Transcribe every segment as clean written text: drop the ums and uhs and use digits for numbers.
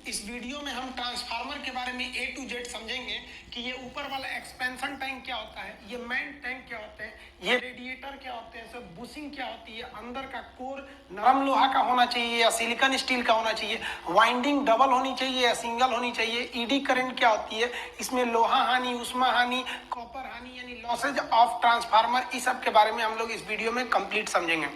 इस वीडियो में हम ट्रांसफार्मर के बारे में A to Z समझेंगे कि ये ऊपर वाला एक्सपेंशन टैंक क्या होता है, ये मेन टैंक क्या होते हैं, ये रेडिएटर क्या होते हैं, सब बुशिंग क्या होती है, अंदर का कोर नरम लोहा का होना चाहिए या सिलिकॉन स्टील का होना चाहिए, वाइंडिंग डबल होनी चाहिए या सिंगल होनी चाहिए, ईडी करंट क्या होती है, इसमें लोहा हानि, उष्मा हानि, कॉपर हानि यानी लॉसेज ऑफ ट्रांसफार्मर, इस सब के बारे में हम लोग इस वीडियो में कंप्लीट समझेंगे।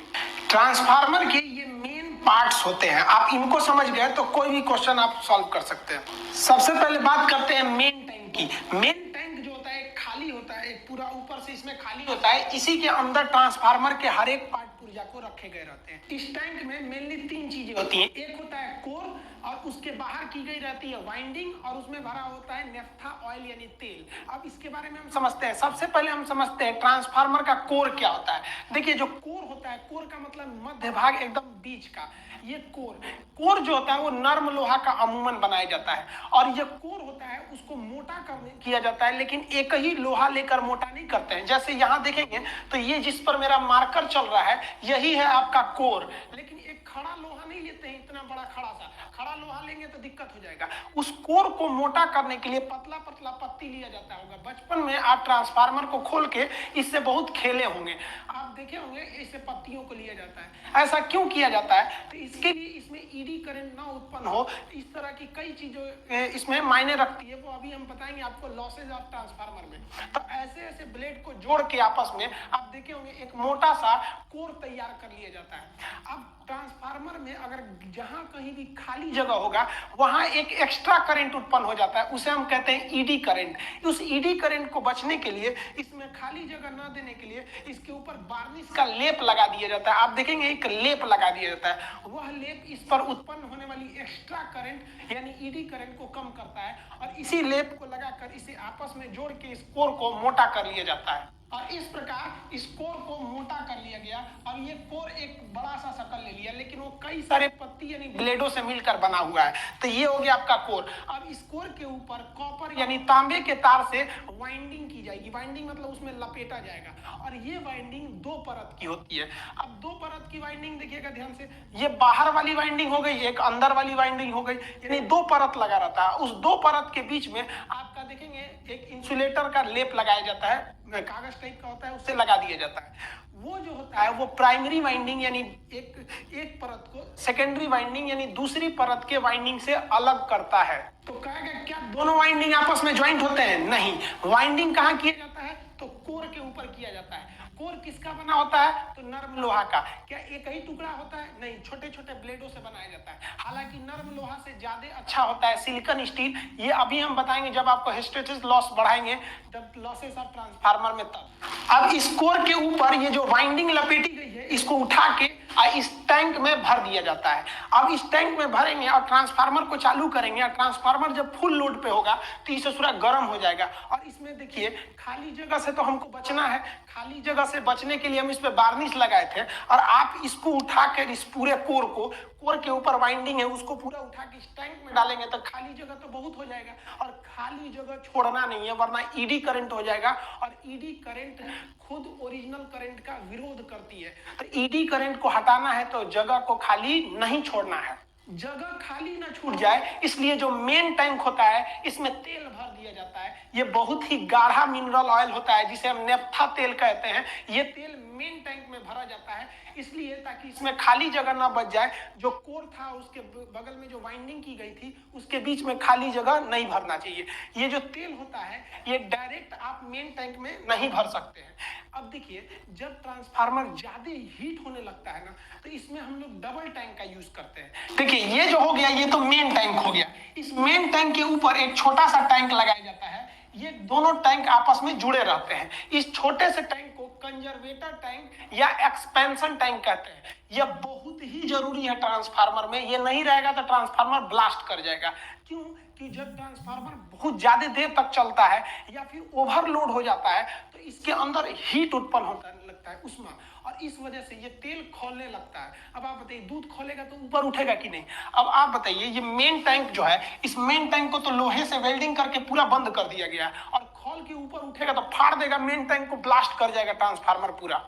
ट्रांसफार्मर के ये मेन पार्ट्स होते हैं, आप इनको समझ गए तो कोई भी क्वेश्चन आप सॉल्व कर सकते हैं। सबसे पहले बात करते हैं मेन टैंक की। मेन टैंक जो होता है खाली होता है, एक पूरा ऊपर से इसमें खाली होता है, इसी के अंदर ट्रांसफार्मर के हर एक पार्ट पुर्जा को रखे गए रहते हैं। इस टैंक में मेनली तीन चीजें होती हैं, एक होता है कोर और उसके बाहर की गई रहती है वाइंडिंग और उसमें भरा होता है नेफ्था ऑयल यानी तेल। अब इसके बारे में हम समझते हैं। सबसे पहले हम समझते हैं ट्रांसफार्मर का कोर क्या होता है। देखिए जो कोर होता है, कोर का मतलब मध्य भाग एकदम बीच का, ये कोर जो होता है वो नर्म लोहा का अमूमन बनाया जाता है और ये कोर होता है उसको मोटा किया जाता है, लेकिन एक ही लोहा लेकर मोटा नहीं करते हैं। जैसे यहाँ देखेंगे तो ये जिस पर मेरा मार्कर चल रहा है यही है आपका कोर, लेकिन एक खड़ा लोहा नहीं लेते हैं, इतना बड़ा खड़ा लोहा लेंगे तो दिक्कत हो जाएगा। उस कोर को मोटा करने के लिए पतला पतला पत्ती लिया जाता होगा। बचपन में आप ट्रांसफार्मर को खोल के इससे बहुत खेले होंगे, आप देखे होंगे इससे पत्तियों को लिया जाता है। ऐसा क्यों किया जाता है? तो इसके लिए इसमें ईडी करंट ना उत्पन्न हो, इस तरह की कई चीजें इसमें मायने रखती है, वो अभी हम बताएंगे आपको लॉसेज ऑफ ट्रांसफार्मर में। तो ऐसे ऐसे ब्लेड को जोड़ के आपस में आप देखे होंगे एक मोटा सा कोर तैयार कर लिया जाता है। अब ट्रांसफार्मर में अगर जहां कहीं भी खाली जगह होगा वहां एक एक्स्ट्रा करंट उत्पन्न हो जाता है, उसे हम कहते हैं ईडी करंट। उस ईडी करंट को बचने के लिए, इसमें खाली जगह न देने के लिए इसके ऊपर वार्निश का लेप लगा दिया जाता है। आप देखेंगे एक लेप लगा दिया जाता है, वह लेप इस पर उत्पन्न होने वाली एक्स्ट्रा करंट यानी ईडी करंट को कम करता है और इसी लेप को लगाकर इसे आपस में जोड़ के इस कोर को मोटा कर लिया जाता है। और इस प्रकार इस कोर को मोटा कर लिया गया और ये कोर एक बड़ा सा शकल ले लिया, लेकिन वो कई सारे पत्ती यानी ब्लेडों से मिलकर बना हुआ है। तो ये हो गया आपका कोर। अब इस कोर के ऊपर कॉपर यानी तांबे के तार से वाइंडिंग की जाएगी। वाइंडिंग मतलब उसमें लपेटा जाएगा और ये वाइंडिंग दो परत की होती है। अब दो परत की वाइंडिंग देखिएगा ध्यान से, ये बाहर वाली वाइंडिंग हो गई, एक अंदर वाली वाइंडिंग हो गई, यानी दो परत लगा रहता है। उस दो परत के बीच में आपका देखेंगे एक इंसुलेटर का लेप लगाया जाता है, कागज टाइप का होता है, उससे लगा दिया जाता है। वो जो होता है वो प्राइमरी वाइंडिंग यानी एक परत को सेकेंडरी वाइंडिंग यानी दूसरी परत के वाइंडिंग से अलग करता है। तो कहेगा क्या दोनों वाइंडिंग आपस में ज्वाइंट होते हैं? नहीं। वाइंडिंग कहाँ किया जाता है? तो कोर के ऊपर किया जाता है। कोर किसका बना होता है? तो नर्म लोहा का। क्या एक ही टुकड़ा होता है? नहीं, छोटे छोटे ब्लेडों से बनाया जाता है। हालांकि नर्म लोहा से ज्यादा अच्छा होता है सिलिकॉन स्टील, ये अभी हम बताएंगे जब आपको हिस्टैरिसीस लॉस बढ़ाएंगे, जब लॉसेस ऑफ ट्रांसफार्मर में तब। अब इस कोर के ऊपर ये जो वाइंडिंग लपेटी गई है इसको उठा के इस टैंक में भर दिया जाता है। अब इस टैंक में भरेंगे और ट्रांसफार्मर को चालू करेंगे और ट्रांसफार्मर जब फुल लोड पे होगा तो इसे पूरा गर्म हो जाएगा। और इसमें देखिए खाली जगह से तो हमको बचना है, खाली जगह से बचने के लिए हम इस पे वार्निश लगाए थे और आप इसको उठाकर इस पूरे कोर के ऊपर वाइंडिंग है उसको पूरा उठा के इस टैंक में डालेंगे तो खाली जगह तो बहुत हो जाएगा और खाली जगह छोड़ना नहीं है, वरना ईडी करंट हो जाएगा और ईडी करंट खुद ओरिजिनल करंट का विरोध करती है। तो ईडी करंट को हटाना है तो जगह को खाली नहीं छोड़ना है, जगह खाली ना छूट जाए, इसलिए जो मेन टैंक होता है इसमें तेल भर दिया जाता है। ये बहुत ही गाढ़ा मिनरल ऑयल होता है जिसे हम नेफ्था तेल कहते हैं। ये तेल मेन टैंक में भरा जाता है इसलिए ताकि इसमें खाली जगह ना बच जाए। जो कोर था उसके बगल में जो वाइंडिंग की गई थी उसके बीच में खाली जगह नहीं भरना चाहिए। ये जो तेल होता है ये डायरेक्ट आप मेन टैंक में नहीं भर सकते हैं। अब देखिए जब ट्रांसफार्मर ज्यादा हीट होने लगता है ना तो इसमें हम लोग डबल टैंक का यूज करते हैं। देखिए ये जो हो गया ये तो मेन टैंक हो गया, इस मेन टैंक के ऊपर एक छोटा सा टैंक लगाया जाता है। ये दोनों टैंक आपस में जुड़े रहते हैं। इस छोटे से टैंक को कंजर्वेटर टैंक या एक्सपेंशन टैंक कहते हैं। यह बहुत ही जरूरी है ट्रांसफार्मर में, ये नहीं रहेगा तो ट्रांसफार्मर ब्लास्ट कर जाएगा। क्यों? कि जब ट्रांसफार्मर बहुत ज्यादा देर तक चलता है या फिर ओवरलोड हो जाता है तो इसके अंदर हीट उत्पन्न होता लगता है, उष्मा, और इस वजह से ये तेल खौलने लगता है। अब आप बताइए दूध खोलेगा तो ऊपर उठेगा कि नहीं? अब आप बताइए ये मेन टैंक जो है इस मेन टैंक को तो लोहे से वेल्डिंग करके पूरा बंद कर दिया गया और खौल के ऊपर उठेगा तो फाड़ देगा, मेन टैंक को ब्लास्ट कर जाएगा ट्रांसफार्मर पूरा।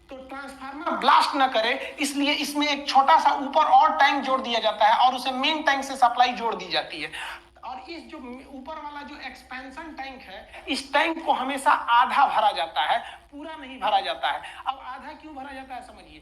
तो ट्रांसफार्मर ब्लास्ट ना करे, इसलिए इसमें एक छोटा सा ऊपर और टैंक जोड़ दिया जाता है और उसे मेन टैंक से सप्लाई जोड़ दी जाती है। और इस जो ऊपर वाला जो एक्सपेंशन टैंक है, इस टैंक को हमेशा आधा भरा जाता है, पूरा नहीं भरा जाता है। अब आधा क्यों भरा जाता है समझिए,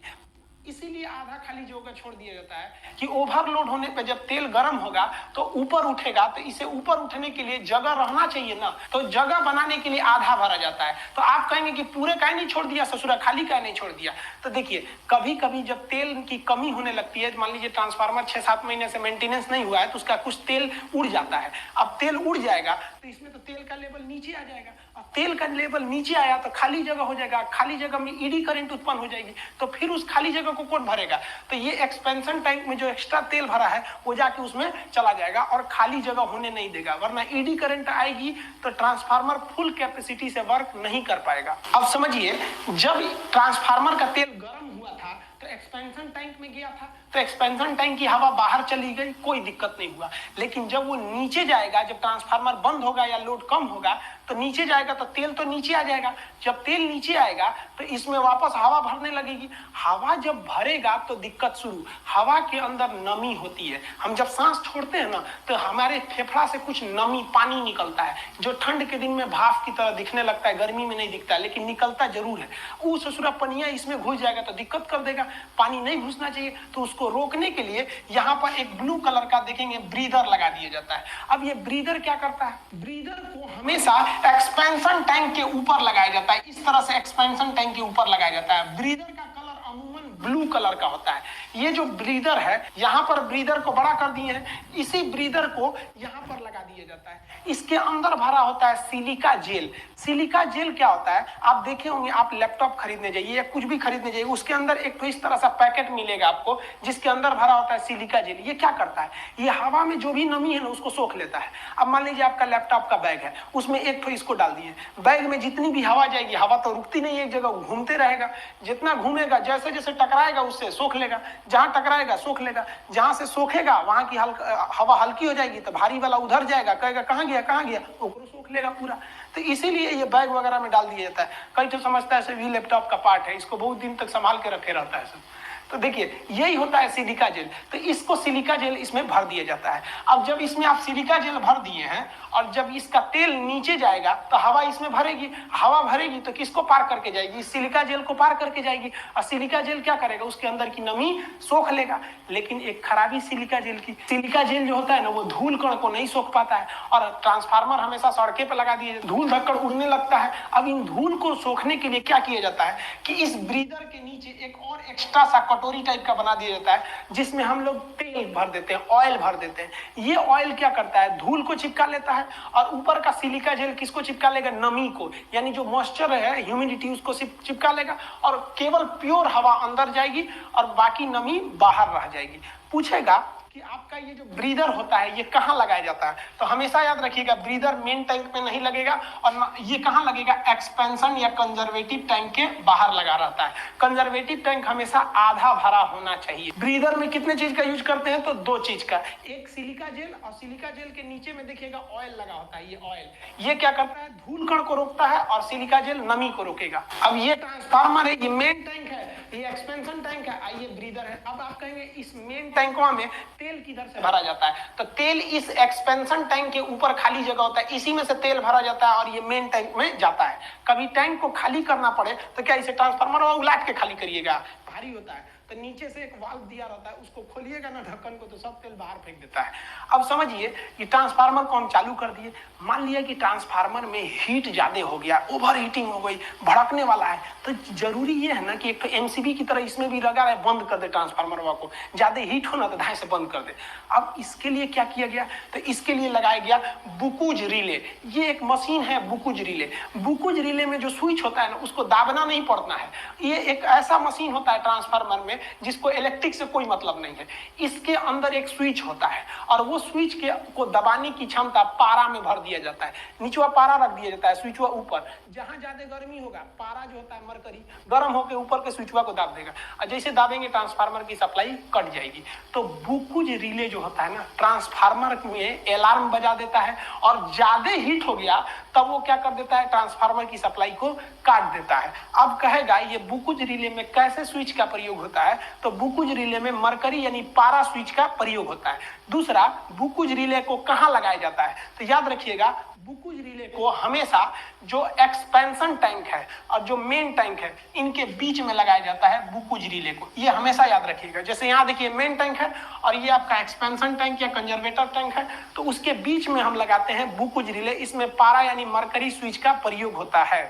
इसीलिए आधा खाली जगह छोड़ दिया जाता है कि ओवरलोड होने पे जब तेल गर्म होगा तो ऊपर उठेगा, तो इसे ऊपर उठने के लिए जगह रहना चाहिए ना, तो जगह बनाने के लिए आधा भरा जाता है। तो आप कहेंगे कि पूरे काहे नहीं छोड़ दिया ससुरा, खाली काहे नहीं छोड़ दिया। तो देखिए कभी कभी जब तेल की कमी होने लगती है, मान लीजिए ट्रांसफार्मर 6-7 महीने से मेंटेनेंस नहीं हुआ है, तो उसका कुछ तेल उड़ जाता है। अब तेल उड़ जाएगा तो इसमें तो तेल का लेवल नीचे आ जाएगा, और तेल का लेवल नीचे आया तो खाली जगह हो जाएगा, खाली जगह में ईडी करंट उत्पन्न हो जाएगी, तो फिर उस खाली जगह को कौन भरेगा। तो ये एक्सपेंशन टैंक में जो एक्स्ट्रा तेल भरा है वो जाके उसमें चला जाएगा और खाली जगह होने नहीं देगा, वरना ईडी करंट आएगी तो ट्रांसफार्मर फुल कैपेसिटी से वर्क नहीं कर पाएगा। अब समझिए जब ट्रांसफार्मर का तेल गर्म हुआ था तो एक्सपेंशन टैंक में गया था, तो एक्सपेंशन टैंक की हवा बाहर चली गई, कोई दिक्कत नहीं हुआ। लेकिन जब वो नीचे जाएगा, जब ट्रांसफार्मर बंद होगा या लोड कम होगा तो नीचे जाएगा, तो तेल तो नीचे आ जाएगा। जब तेल नीचे आएगा तो इसमें वापस हवा भरने लगेगी। हवा जब भरेगा तो दिक्कत शुरू। हवा के अंदर नमी होती है, हम जब सांस छोड़ते हैं ना तो हमारे फेफड़ा से कुछ नमी पानी निकलता है, जो ठंड के दिन में भाप की तरह दिखने लगता है, गर्मी में नहीं दिखता है, लेकिन निकलता जरूर है। वो ससुरा पनिया इसमें घुस जाएगा तो दिक्कत कर देगा, पानी नहीं घुसना चाहिए। तो उसको रोकने के लिए यहाँ पर एक ब्लू कलर का देखेंगे ब्रीदर लगा दिया जाता है। अब ये ब्रीदर क्या करता है, ब्रीदर को हमेशा एक्सपेंशन टैंक के ऊपर लगाया जाता है, इस तरह से एक्सपेंशन टैंक के ऊपर लगाया जाता है। ब्रीदर का कलर अमूमन ब्लू कलर का होता है। ये जो ब्रीदर है, यहाँ पर ब्रीदर को बड़ा कर दिए हैं, इसी ब्रीदर को यहाँ पर लगा दिया जाता है। इसके अंदर भरा होता है सिलिका जेल। सिलिका जेल क्या होता है, आप देखे होंगे, आप लैपटॉप खरीदने जाइए या कुछ भी खरीदने जाइए, उसके अंदर एक तो इस तरह सा पैकेट मिलेगा आपको जिसके अंदर भरा होता है सिलिका जेल। ये क्या करता है, ये हवा में जो भी नमी है ना उसको सोख लेता है। अब मान लीजिए आपका लैपटॉप का बैग है, उसमें एक तो इसको डाल दिए, बैग में जितनी भी हवा जाएगी, हवा तो रुकती नहीं है एक जगह, घूमते रहेगा, जितना घूमेगा जैसे जैसे टकराएगा उससे सोख लेगा, जहां टकराएगा सोख लेगा, जहां से सोखेगा वहां की हवा हल्की हो जाएगी तो भारी वाला उधर जाएगा, कहेगा कहाँ गया, उसको सोख लेगा पूरा। तो इसीलिए ये बैग वगैरह में डाल दिया जाता है। कई तो समझता है सिर्फ ये लैपटॉप का पार्ट है, इसको बहुत दिन तक संभाल के रखे रहता है सब। तो देखिए यही होता है सिलिका जेल। तो इसको सिलिका जेल इसमें भर दिया जाता है। अब जब इसमें आप सिलिका जेल भर दिए हैं और जब इसका तेल नीचे जाएगा तो हवा इसमें भरेगी, हवा भरेगी तो किसको पार करके जाएगी, सिलिका जेल को पार करके जाएगी। और सिलिका जेल क्या करेगा, उसके अंदर की नमी सोख लेगा। लेकिन एक खराबी सिलिका जेल की, सिलिका जेल जो होता है ना वो धूल कण को नहीं सोख पाता है, और ट्रांसफार्मर हमेशा सड़के पर लगा दिए, धूल धक्कड़ उड़ने लगता है। अब इन धूल को सोखने के लिए क्या किया जाता है कि इस ब्रीदर के नीचे एक और एक्स्ट्रा सा कटोरी टाइप का बना दिया जाता है, जिसमें हम लोग तेल भर देते हैं, ऑयल भर देते हैं। ये ऑयल क्या करता है, धूल को चिपका लेता है, और ऊपर का सिलिका जेल किसको चिपका लेगा, नमी को, यानी जो मॉइस्चर है, ह्यूमिडिटी, उसको चिपका लेगा, और केवल प्योर हवा अंदर जाएगी और बाकी नमी बाहर रह जाएगी। पूछेगा कि आपका ये जो ब्रीदर होता है ये कहाँ लगाया जाता है, तो हमेशा याद रखिएगा ब्रीदर मेन टैंक में नहीं लगेगा, और ये कहाँ लगेगा, एक्सपेंशन या कंजर्वेटिव टैंक के बाहर लगा रहता है। कंजर्वेटिव टैंक हमेशा आधा भरा होना चाहिए। ब्रीदर में कितने चीज का यूज करते हैं, तो 2 चीज का, एक सिलिका जेल, और सिलिका जेल के नीचे में देखिएगा ऑयल लगा होता है। ये ऑयल ये क्या करता है, धूल कण को रोकता है, और सिलिका जेल नमी को रोकेगा। अब ये ट्रांसफार्मर है, ये मेन टैंक है, ये एक्सपेंशन टैंक है, ये ब्रीदर है। अब आप कहेंगे इस मेन टैंकवा में तेल किधर से भरा जाता है, तो तेल इस एक्सपेंशन टैंक के ऊपर खाली जगह होता है, इसी में से तेल भरा जाता है और ये मेन टैंक में जाता है। कभी टैंक को खाली करना पड़े तो क्या इसे ट्रांसफार्मर उलाट के खाली करिएगा, भारी होता है, तो नीचे से एक वाल्व दिया रहता है, उसको खोलिएगा ना ढक्कन को तो सब तेल बाहर फेंक देता है। अब समझिए कि ट्रांसफार्मर को हम चालू कर दिए, मान लिया कि ट्रांसफार्मर में हीट ज्यादा हो गया, ओवर हीटिंग हो गई, भड़कने वाला है, तो जरूरी ये है ना कि एक तो एमसीबी की तरह इसमें भी लगा है, बंद कर दे ट्रांसफार्मर को, ज्यादा हीट हो ना तो धाए से बंद कर दे। अब इसके लिए क्या किया गया, तो इसके लिए लगाया गया बुकुज रिले। ये एक मशीन है बुकुज रिले। बुकुज रिले में जो स्विच होता है ना उसको दाबना नहीं पड़ता है। ये एक ऐसा मशीन होता है ट्रांसफार्मर में में, जिसको इलेक्ट्रिक से कोई मतलब नहीं है। इसके अंदर एक स्विच होता है और वो स्विच के को दबाने की क्षमता पारा में भर दिया जाता है। नीचवा पारा रख दिया जाता है, स्विचवा ऊपर। जहां ज्यादा गर्मी होगा, पारा जो होता है मरकरी गर्म होकर ऊपर के स्विचवा को दाब देगा और जैसे दाबेंगे ट्रांसफार्मर की सप्लाई कट जाएगी। तो बुकुज रिले जो होता है ना, ट्रांसफार्मर में अलार्म बजा देता है और ज्यादा हीट हो गया तब वो क्या कर देता है, ट्रांसफार्मर की सप्लाई को काट देता है। अब कहेगा ये बुकुज रिले में कैसे स्विच का प्रयोग होता है, तो बुकुज रिले में मरकरी यानी पारा स्विच का प्रयोग होता है। दूसरा, बुकुज रिले को कहां लगाया जाता है, तो याद रखिएगा बुकुज रिले को हमेशा जो एक्सपेंशन टैंक है और जो मेन टैंक है इनके बीच में लगाया जाता है बुकुज रिले को, ये हमेशा याद रखिएगा। जैसे यहाँ देखिए मेन टैंक है और ये आपका एक्सपेंशन टैंक या कंजर्वेटर टैंक है, तो उसके बीच में हम लगाते हैं बुकुज रिले। इसमें पारा यानी मरकरी स्विच का प्रयोग होता है।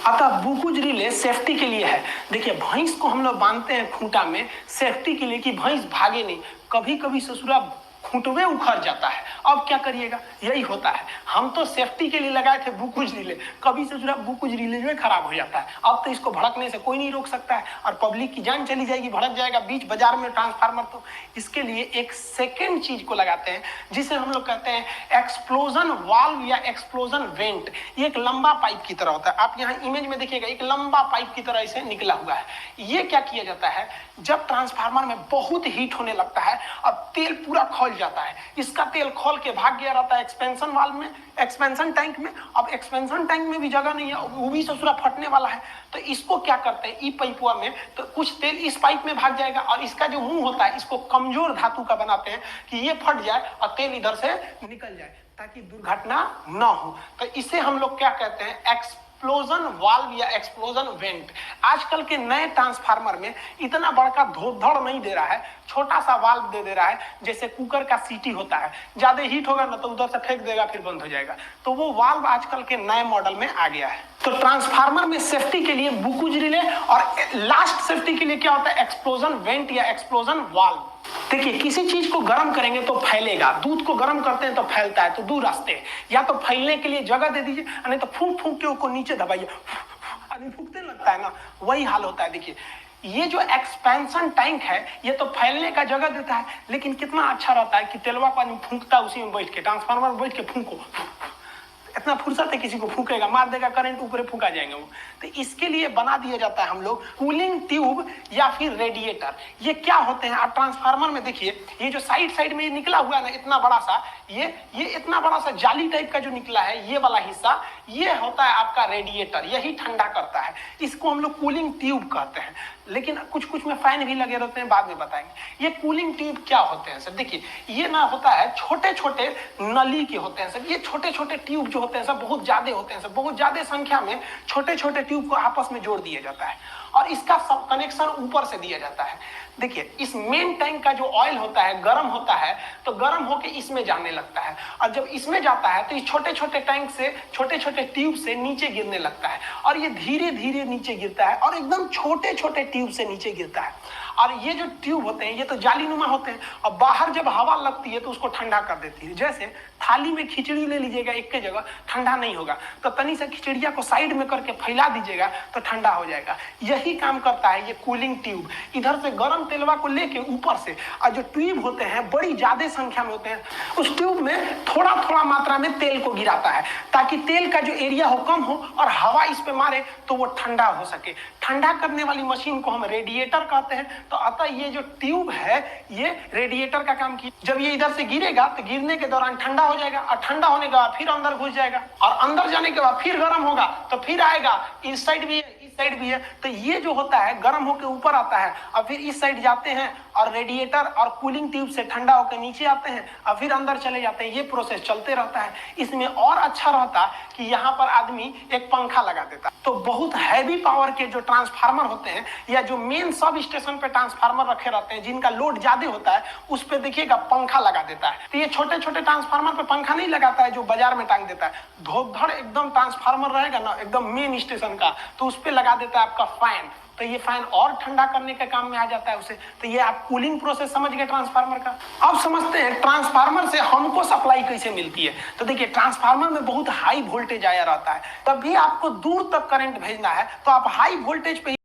अतः बुकुज रिले सेफ्टी के लिए है। देखिए भैंस को हम लोग बांधते हैं खूंटा में सेफ्टी के लिए कि भैंस भागे नहीं। कभी कभी ससुरा खूंटवे उखड़ जाता है, अब क्या करिएगा, यही होता है। हम तो सेफ्टी के लिए लगाए थे बुकुज रिले, कभी ससुरा बुकुज रिले जो खराब हो जाता है। अब तो इसको भड़कने से कोई नहीं रोक सकता है और पब्लिक की जान चली जाएगी, भड़क जाएगा बीच बाजार में ट्रांसफार्मर। तो इसके लिए एक सेकेंड चीज को लगाते हैं जिसे हम लोग कहते हैं एक्सप्लोजन वाल्व या एक्सप्लोजन वेंट। ये एक लंबा पाइप की तरह होता है, आप यहाँ इमेज में देखिएगा एक लंबा पाइप की तरह इसे निकला हुआ है। ये क्या किया जाता है, जब ट्रांसफार्मर में बहुत हीट होने लगता है और तेल पूरा खोल जाता है, इसका तेल खोल के भाग गया रहता है एक्सपेंशन वाल्व में, एक्सपेंशन टैंक में। अब एक्सपेंशन टैंक में भी जगह नहीं है, वो भी ससुरा फटने वाला है। तो इसको क्या करते हैं, ई पाइपुआ में तो कुछ तेल इस पाइप में भाग जाएगा और इसका जो मुंह होता है इसको कमजोर धातु का बनाते हैं कि ये फट जाए और तेल इधर से निकल जाए ताकि दुर्घटना ना हो। तो इसे हम लोग क्या कहते हैं, एक्सप्लोजन वाल्व या एक्सप्लोजन वेंट। आजकल के नए ट्रांसफार्मर में इतना बड़का धोधड़ नहीं दे रहा है, छोटा सा वाल्व दे रहा है, जैसे कुकर का सीटी होता है, ज्यादा हीट होगा ना तो उधर से फेंक देगा फिर बंद हो जाएगा। तो वो वाल्व आजकल के नए मॉडल में आ गया है। तो ट्रांसफार्मर में सेफ्टी के लिए बुकुज रिले और लास्ट सेफ्टी के लिए क्या होता है, एक्सप्लोजन वेंट या एक्सप्लोजन वाल्व। देखिए किसी चीज को गर्म करेंगे तो फैलेगा, दूध को गर्म करते हैं तो फैलता है। तो दो रास्ते हैं, या तो फैलने के लिए जगह दे दीजिए, नहीं तो फूंक फूंक के उसको नीचे दबाइए, आदमी फूंकते लगता है ना, वही हाल होता है। देखिए ये जो एक्सपेंशन टैंक है ये तो फैलने का जगह देता है, लेकिन कितना अच्छा रहता है कि तेलवा को आदमी फूंकता है उसी में बैठ के, ट्रांसफार्मर में बैठ के फूंको, इतना फुर्सत है किसी को फूकेगा, मार देगा करंट, ऊपर फूका जाएंगे वो। तो इसके लिए बना दिया जाता है हम लोग कूलिंग ट्यूब या फिर रेडिएटर। ये क्या होते हैं, आप ट्रांसफार्मर में देखिए ये जो साइड साइड में निकला हुआ है ना इतना बड़ा सा, ये इतना बड़ा सा जाली टाइप का जो निकला है ये वाला हिस्सा, ये होता है आपका रेडिएटर, यही ठंडा करता है। इसको हम लोग कूलिंग ट्यूब कहते हैं। लेकिन कुछ कुछ में फैन भी लगे रहते हैं, बाद में बताएंगे। ये कूलिंग ट्यूब क्या होते हैं सर, देखिए ये ना होता है छोटे छोटे नली के होते हैं सर। ये छोटे छोटे ट्यूब जो होते हैं सब बहुत ज्यादा होते हैं सर, बहुत ज्यादा संख्या में छोटे छोटे ट्यूब को आपस में जोड़ दिया जाता है और इसका सब कनेक्शन ऊपर से दिया जाता है। देखिए इस मेन टैंक का जो ऑयल होता है गर्म होता है तो गर्म होके इसमें जाने लगता है और जब इसमें जाता है तो इस छोटे छोटे टैंक से, छोटे छोटे ट्यूब से नीचे गिरने लगता है और ये धीरे धीरे नीचे गिरता है और एकदम छोटे छोटे ट्यूब से नीचे गिरता है। और ये जो ट्यूब होते हैं ये तो जालीनुमा होते हैं और बाहर जब हवा लगती है तो उसको ठंडा कर देती है। जैसे थाली में खिचड़ी ले लीजिएगा एक के जगह, ठंडा नहीं होगा, तो तनी से खिचड़िया को साइड में करके फैला दीजिएगा तो ठंडा हो जाएगा। यही काम करता है ये कूलिंग ट्यूब। इधर से गर्म तेलवा को लेके ऊपर से, और जो ट्यूब होते हैं बड़ी ज्यादा संख्या में होते हैं, उस ट्यूब में थोड़ा थोड़ा मात्रा में तेल को गिराता है ताकि तेल का जो एरिया हो कम हो और हवा इस पे मारे तो वो ठंडा हो सके। ठंडा करने वाली मशीन को हम रेडिएटर कहते हैं। तो अतः ये जो ट्यूब है ये रेडिएटर का काम की। जब ये इधर से गिरेगा तो गिरने के दौरान ठंडा हो जाएगा और ठंडा होने के बाद फिर अंदर घुस जाएगा और अंदर जाने के बाद फिर गर्म होगा तो फिर आएगा, इस साइड भी है इस साइड भी है। तो ये जो होता है गर्म होकर ऊपर आता है और फिर इस साइड जाते हैं और रेडिएटर और कूलिंग ट्यूब से ठंडा होकर नीचे आते हैं और फिर अंदर चले जाते हैं। ये प्रोसेस चलते रहता है। इसमें और अच्छा रहता कि यहाँ पर आदमी एक पंखा लगा देता। तो बहुत हैवी पावर के जो ट्रांसफार्मर होते हैं या जो मेन सब स्टेशन पे ट्रांसफार्मर रखे रहते हैं जिनका लोड ज्यादा होता है उस पे देखिएगा पंखा लगा देता है। तो ये छोटे छोटे ट्रांसफार्मर पे पंखा नहीं लगाता है जो बाजार में टांग देता है। धोधड़ एकदम ट्रांसफार्मर रहेगा ना एकदम मेन स्टेशन का, तो उस पे लगा देता है आपका फैन। तो ये फैन और ठंडा करने के काम में आ जाता है उसे। तो ये आप कूलिंग प्रोसेस समझ गए ट्रांसफार्मर का। अब समझते हैं ट्रांसफार्मर से हमको सप्लाई कैसे मिलती है। तो देखिए ट्रांसफार्मर में बहुत हाई वोल्टेज आया रहता है, तब भी आपको दूर तक करंट भेजना है तो आप हाई वोल्टेज पे